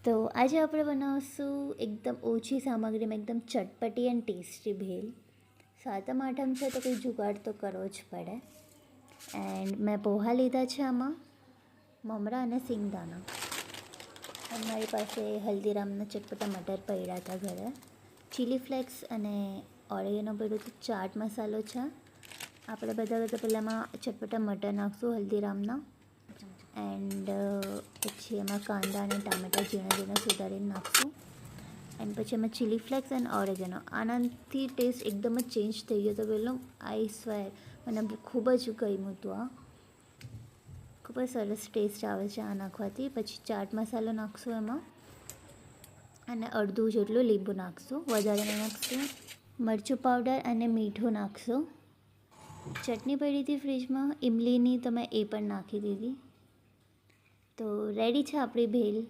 તો આજે આપણે બનાવશું એકદમ ઓછી સામગ્રીમાં એકદમ ચટપટી એન્ડ ટેસ્ટી ભેલ. સાતમ આઠમ છે તો કંઈ જુગાડ તો કરવો જ પડે. એન્ડ મેં પોહા લીધા છે, આમાં મમરા અને સિંગદાણા. અને મારી પાસે હલ્દીરામના ચટપટા મટર પડ્યા હતા ઘરે. ચીલી ફ્લેક્સ અને ઓરેગેનો પડ્યું હતું. ચાટ મસાલો છે. આપણે બધા પહેલાંમાં ચટપટા મટર નાખશું હલ્દીરામના. એન્ડ પછી એમાં કાંદા અને ટામેટાં ઝીણા ઝીણા સુધારીને નાખશું. એન્ડ પછી એમાં ચીલી ફ્લેક્સ એન્ડ ઓરેગેનો. આનાથી ટેસ્ટ એકદમ જ ચેન્જ થઈ ગયો હતો પેલો. આઈ સ્વેર મને ખૂબ જ ગમ્યું હતું. આ ખૂબ જ સરસ ટેસ્ટ આવે છે આ નાખવાથી. પછી ચાટ મસાલો નાખશું એમાં અને અડધું જેટલું લીંબુ નાખશું, વધારે નાખશું. મરચું પાવડર અને મીઠું નાખશું. ચટણી પડી હતી ફ્રીજમાં ઇમલીની, તો મેં એ પણ નાખી દીધી. તો રેડી છે આપણી ભેલ.